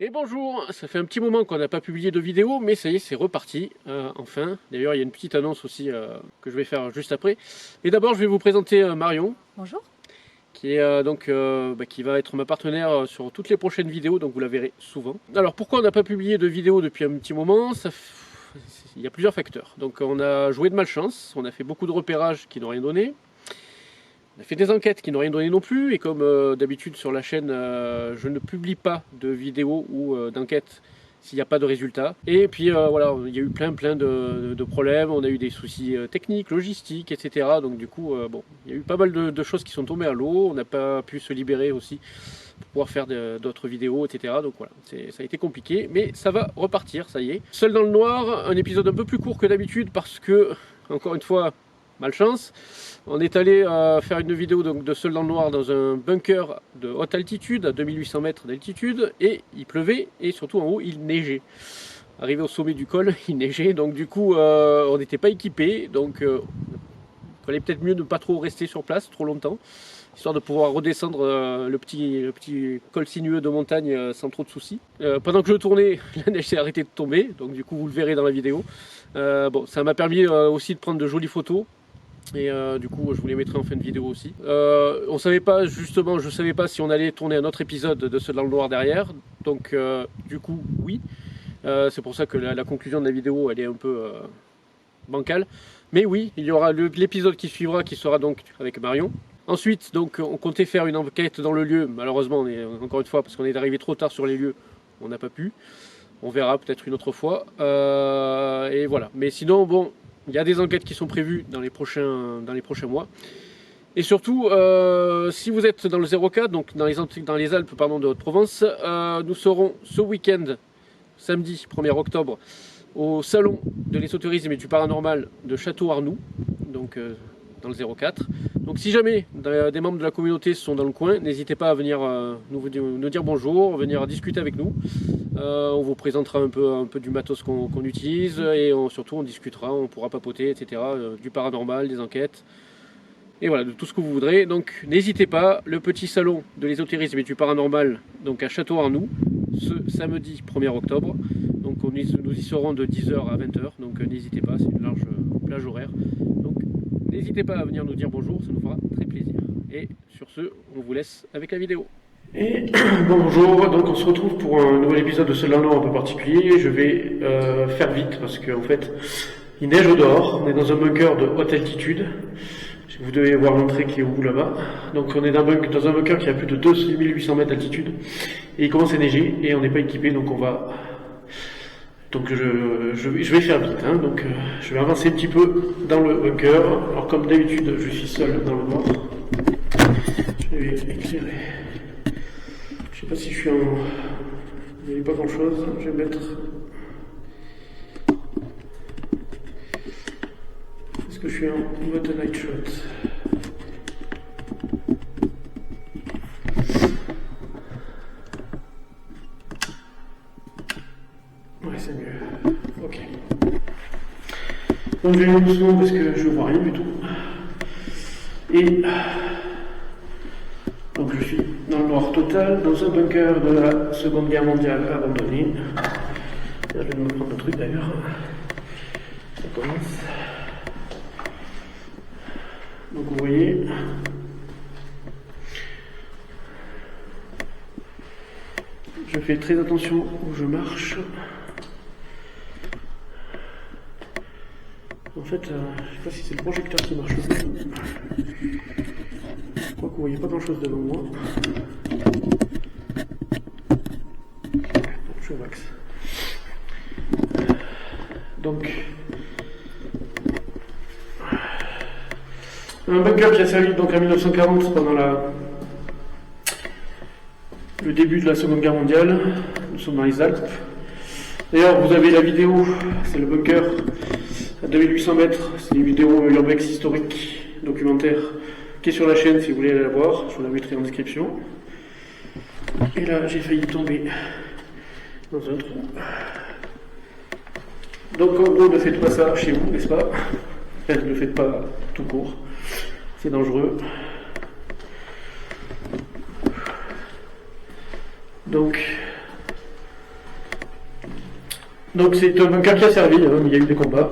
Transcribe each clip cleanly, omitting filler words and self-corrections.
Et bonjour, ça fait un petit moment qu'on n'a pas publié de vidéo, mais ça y est, c'est reparti, enfin. D'ailleurs, il y a une petite annonce aussi que je vais faire juste après. Et d'abord, je vais vous présenter Marion, Bonjour. qui est qui va être ma partenaire sur toutes les prochaines vidéos, donc vous la verrez souvent. Alors, pourquoi on n'a pas publié de vidéo depuis un petit moment? Il y a plusieurs facteurs. Donc, on a joué de malchance, on a fait beaucoup de repérages qui n'ont rien donné. On a fait des enquêtes qui n'ont rien donné non plus, et comme d'habitude sur la chaîne, je ne publie pas de vidéos ou d'enquêtes s'il n'y a pas de résultat. Et puis voilà, il y a eu plein de problèmes, on a eu des soucis techniques, logistiques, etc. Donc du coup, bon, il y a eu pas mal de choses qui sont tombées à l'eau, on n'a pas pu se libérer aussi pour pouvoir faire d'autres vidéos, etc. Donc voilà, ça a été compliqué, mais ça va repartir, ça y est. Seul dans le noir, un épisode un peu plus court que d'habitude parce que, encore une fois, malchance. On est allé faire une vidéo donc, de Seul dans le noir dans un bunker de haute altitude, à 2800 mètres d'altitude, et il pleuvait, et surtout en haut, il neigeait. Arrivé au sommet du col, il neigeait, donc du coup, on n'était pas équipé, donc il fallait peut-être mieux ne pas trop rester sur place trop longtemps, histoire de pouvoir redescendre le petit col sinueux de montagne sans trop de soucis. Pendant que je tournais, la neige s'est arrêtée de tomber, donc du coup, vous le verrez dans la vidéo. Bon, ça m'a permis aussi de prendre de jolies photos. Et du coup, je vous les mettrai en fin de vidéo aussi. On savait pas, justement, je savais pas si on allait tourner un autre épisode de Ceux dans le noir derrière. Donc, du coup, oui. C'est pour ça que la conclusion de la vidéo, elle est un peu bancale. Mais oui, il y aura l'épisode qui suivra, qui sera donc avec Marion. Ensuite, donc, on comptait faire une enquête dans le lieu. Malheureusement, encore une fois, parce qu'on est arrivé trop tard sur les lieux, on n'a pas pu. On verra peut-être une autre fois. Et voilà. Mais sinon, bon, il y a des enquêtes qui sont prévues dans les prochains mois. Et surtout, si vous êtes dans le 04, donc dans les Alpes de Haute-Provence, nous serons ce week-end, samedi 1er octobre, au salon de l'ésotérisme et du paranormal de Château-Arnoux, donc dans le 04. Donc si jamais des membres de la communauté sont dans le coin, n'hésitez pas à venir nous dire bonjour, venir discuter avec nous. On vous présentera un peu du matos qu'on utilise et surtout on discutera, on pourra papoter, etc. Du paranormal, des enquêtes. Et voilà, de tout ce que vous voudrez. Donc n'hésitez pas, le petit salon de l'ésotérisme et du paranormal, donc à Château-Arnoux, ce samedi 1er octobre. Donc nous y serons de 10h à 20h, donc n'hésitez pas, c'est une large plage horaire. Donc n'hésitez pas à venir nous dire bonjour, ça nous fera très plaisir. Et sur ce, on vous laisse avec la vidéo. Et bonjour, donc on se retrouve pour un nouvel épisode de Seul dans le noir un peu particulier. Je vais faire vite parce qu'en fait, il neige au dehors, on est dans un bunker de haute altitude. Vous devez voir l'entrée qui est au bout là-bas. Donc on est dans un bunker qui a plus de 2800 mètres d'altitude. Et il commence à neiger et on n'est pas équipé, donc on va... Donc je vais faire vite, hein. Donc je vais avancer un petit peu dans le bunker. Alors comme d'habitude, je suis seul dans le noir. Je vais éclairer. Je sais pas si je suis en... Il n'y a pas grand chose, je vais mettre... Est-ce que je suis en mode night shot? Ouais, c'est mieux. Ok. Donc je vais aller doucement parce que je vois rien du tout. Et donc je suis dans le noir total, dans un bunker de la Seconde Guerre mondiale abandonné. Je vais me prendre le truc d'ailleurs. Ça commence. Donc vous voyez, je fais très attention où je marche. En fait, je ne sais pas si c'est le projecteur qui marche bien. Je crois que vous voyez pas grand chose devant moi. Je suis au max. Donc, un bunker qui a servi donc en 1940 pendant le début de la Seconde Guerre mondiale. Nous sommes dans les Alpes. D'ailleurs, vous avez la vidéo, c'est le bunker à 2800 mètres. C'est une vidéo urbex historique, documentaire, qui est sur la chaîne si vous voulez aller la voir. Je vous la mettrai en description. Et là, j'ai failli tomber dans un trou. Donc, en gros, ne faites pas ça chez vous, n'est-ce pas? Ne le faites pas tout court. C'est dangereux. Donc, Donc c'est un bunker qui a servi, hein, il y a eu des combats.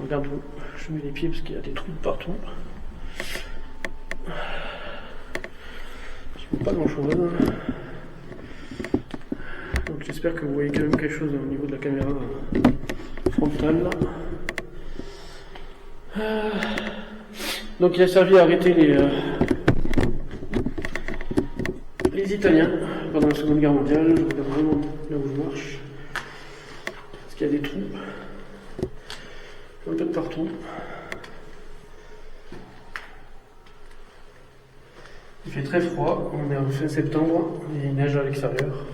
Regarde où je mets les pieds parce qu'il y a des trous partout. Je mets pas grand chose. Donc j'espère que vous voyez quand même quelque chose au niveau de la caméra frontale. Donc il a servi à arrêter les Italiens pendant la Seconde Guerre mondiale. Je regarde vraiment là où je marche. Parce qu'il y a des trous. Un peu de partout. Il fait très froid, on est en fin septembre, il neige à l'extérieur.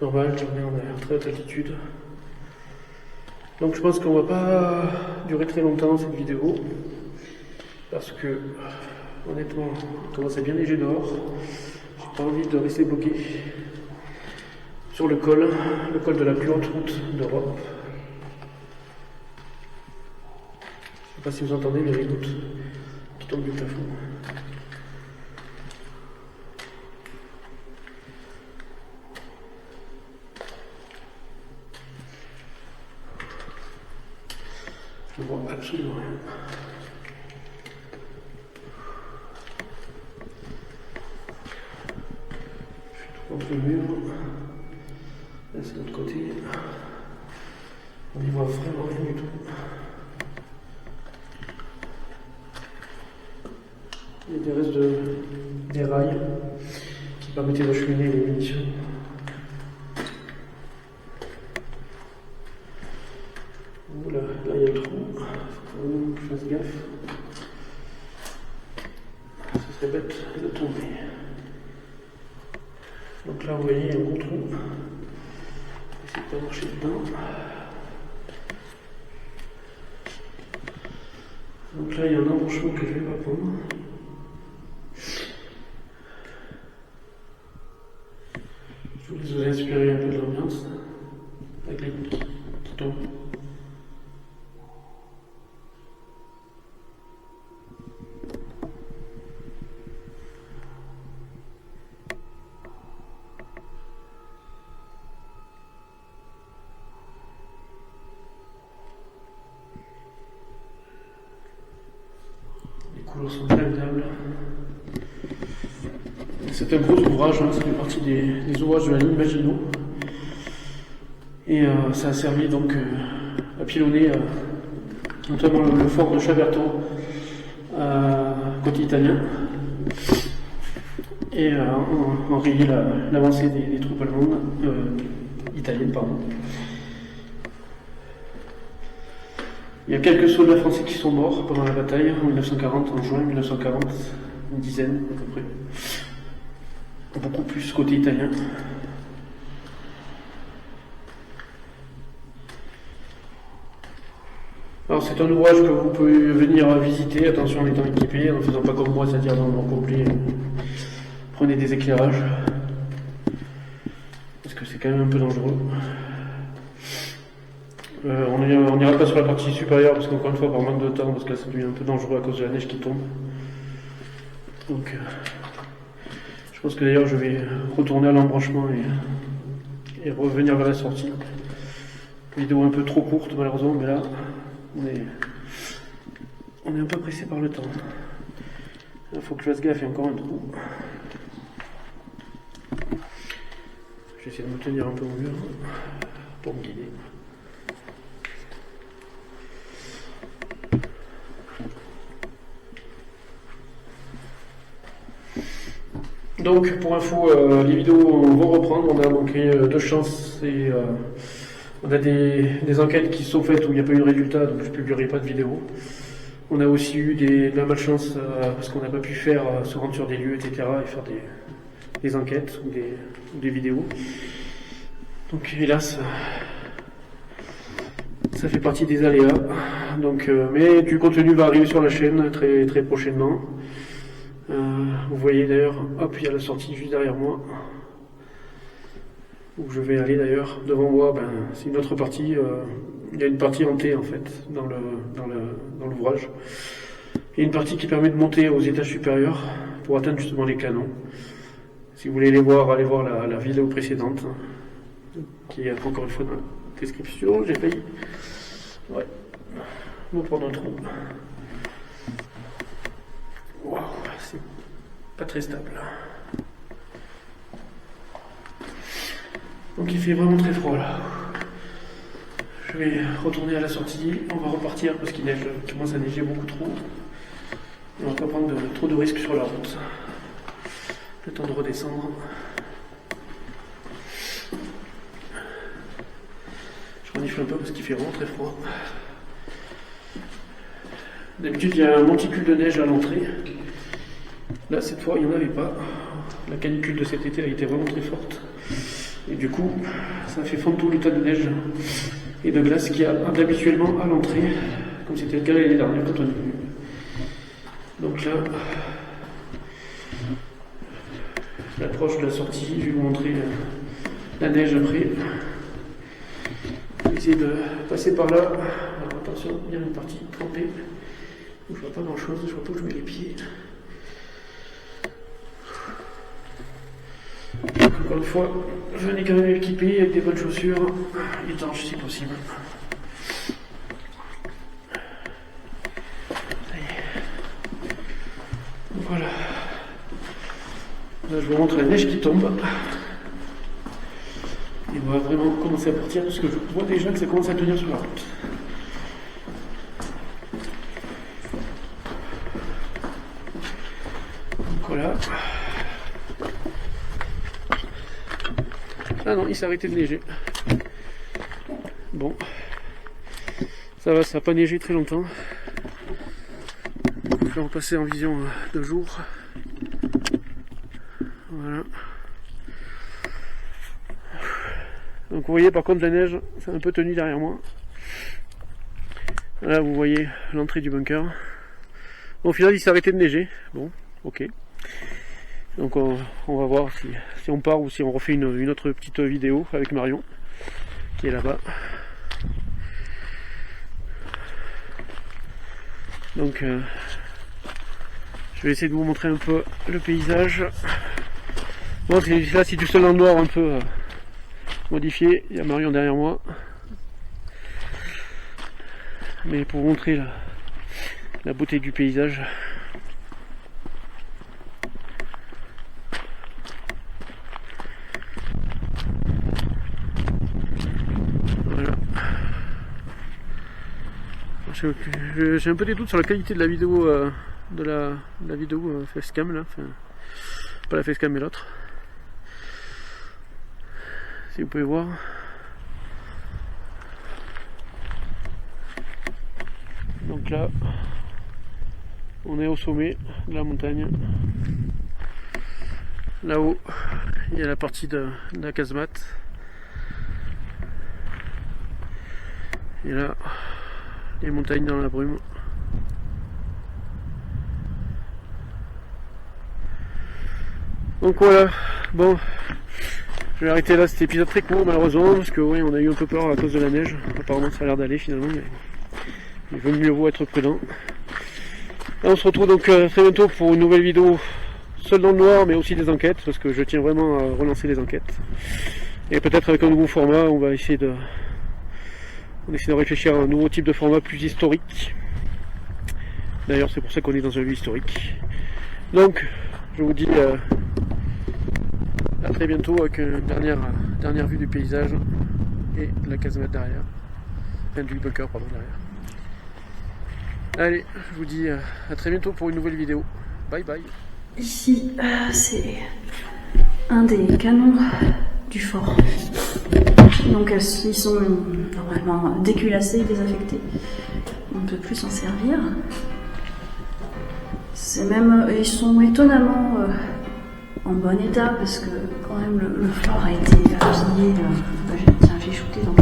Normal, on est à très haute altitude. Donc je pense qu'on va pas durer très longtemps cette vidéo. Parce que, honnêtement, il commence à bien neiger dehors. J'ai pas envie de rester bloqué sur le col de la plus haute route d'Europe. Je sais pas si vous entendez, mais il y a les gouttes qui tombent du plafond. Je ne vois absolument rien. Je suis tout contre le mur. Là, c'est de l'autre côté. On n'y voit vraiment rien du tout. Il y a des restes des rails qui permettaient d'acheminer les munitions. Là, il y a le trou. Il faut vraiment que je fasse gaffe. Ce serait bête de tomber. Donc là, vous voyez, il y a un gros trou. Essayez de ne pas marcher dedans. Donc là, il y a un embranchement que je vais pas prendre. Je voulais vous inspirer un peu de l'ambiance avec les gouttes qui tombent. Les couleurs sont formidables. C'est un gros ouvrage, hein, ça fait partie des ouvrages de la ligne Maginot. Et ça a servi donc à pilonner notamment le fort de Chaberto côté italien et enrayer l'avancée des troupes allemandes, italiennes, pardon. Il y a quelques soldats français qui sont morts pendant la bataille en 1940, en juin 1940, une dizaine à peu près. Beaucoup plus côté italien. Alors c'est un ouvrage que vous pouvez venir visiter, attention en étant équipé, en ne faisant pas comme moi, c'est-à-dire dans le noir complet. Prenez des éclairages, parce que c'est quand même un peu dangereux. On n'ira pas sur la partie supérieure, parce qu'encore une fois, par manque de temps, parce que là ça devient un peu dangereux à cause de la neige qui tombe. Donc je pense que d'ailleurs je vais retourner à l'embranchement et revenir vers la sortie. Vidéo un peu trop courte malheureusement, mais là on est un peu pressé par le temps. Il faut que je fasse gaffe, il y a encore un trou. Je vais essayer de me tenir un peu au mur pour me guider. Donc pour info, les vidéos vont reprendre, on a manqué de chance et on a des enquêtes qui se sont faites où il n'y a pas eu de résultat, donc je ne publierai pas de vidéo. On a aussi eu de la malchance parce qu'on n'a pas pu se rendre sur des lieux, etc. et faire des enquêtes ou des vidéos. Donc hélas, ça fait partie des aléas. Donc, mais du contenu va arriver sur la chaîne très, très prochainement. Vous voyez d'ailleurs, hop, il y a la sortie juste derrière moi. Où je vais aller d'ailleurs. Devant moi, c'est une autre partie. Il y a une partie hantée en fait dans l'ouvrage. Il y a une partie qui permet de monter aux étages supérieurs pour atteindre justement les canons. Si vous voulez les voir, allez voir la vidéo précédente, qui est encore une fois description. J'ai failli me prendre un trou. Waouh, c'est pas très stable. Donc il fait vraiment très froid là. Je vais retourner à la sortie, on va repartir parce qu'il neige, il commence à neiger beaucoup trop. Et on va pas prendre trop de risques sur la route. Le temps de redescendre. Je renifle un peu parce qu'il fait vraiment très froid. D'habitude il y a un monticule de neige à l'entrée. Là cette fois il n'y en avait pas. La canicule de cet été a été vraiment très forte. Et du coup ça a fait fondre tout le tas de neige et de glace qu'il y a habituellement à l'entrée, comme c'était le cas l'année dernière quand on est venu. Donc là, l'approche de la sortie, je vais vous montrer la neige après. Je vais essayer de passer par là. Alors attention, il y a une partie trempée où je vois pas grand chose, je vois pas où je mets les pieds. Encore une fois, venez quand même équipé avec des bonnes chaussures, étanches si possible. Voilà. Là, je vous montre la neige qui tombe. Et on va vraiment commencer à partir parce que je vois déjà que ça commence à tenir sur la route. Donc voilà. Ah non, il s'est arrêté de neiger. Bon. Ça va, ça n'a pas neigé très longtemps. Donc là, on va passer en vision de jour. Voilà. Donc vous voyez par contre la neige, c'est un peu tenu derrière moi. Là vous voyez l'entrée du bunker. Bon, au final il s'est arrêté de neiger. Bon, ok. Donc on va voir si on part ou si on refait une autre petite vidéo avec Marion qui est là-bas. Donc je vais essayer de vous montrer un peu le paysage. Bon, là c'est du sol en noir un peu modifié, il y a Marion derrière moi. Mais pour vous montrer la beauté du paysage. Voilà. J'ai un peu des doutes sur la qualité de la vidéo facecam là, enfin, pas la facecam mais l'autre. Si vous pouvez voir. Donc là, on est au sommet de la montagne. Là-haut, il y a la partie de la casemate. Et là, les montagnes dans la brume. Donc voilà, bon, je vais arrêter là cet épisode très court malheureusement, parce que oui, on a eu un peu peur à cause de la neige. Apparemment ça a l'air d'aller finalement, mais il vaut mieux être prudent. Et on se retrouve donc très bientôt pour une nouvelle vidéo, seul dans le noir, mais aussi des enquêtes, parce que je tiens vraiment à relancer les enquêtes. Et peut-être avec un nouveau format, on va essayer de réfléchir à un nouveau type de format plus historique. D'ailleurs c'est pour ça qu'on est dans un lieu historique. Donc je vous dis à très bientôt avec une dernière vue du paysage et de la casemate derrière. Enfin du bunker pardon derrière. Allez, je vous dis à très bientôt pour une nouvelle vidéo. Bye bye. Ici c'est un des canons du fort. Donc ils sont normalement déculassés, désaffectés. On ne peut plus s'en servir. C'est même, ils sont étonnamment en bon état parce que quand même le fort a été pillé. J'ai shooté donc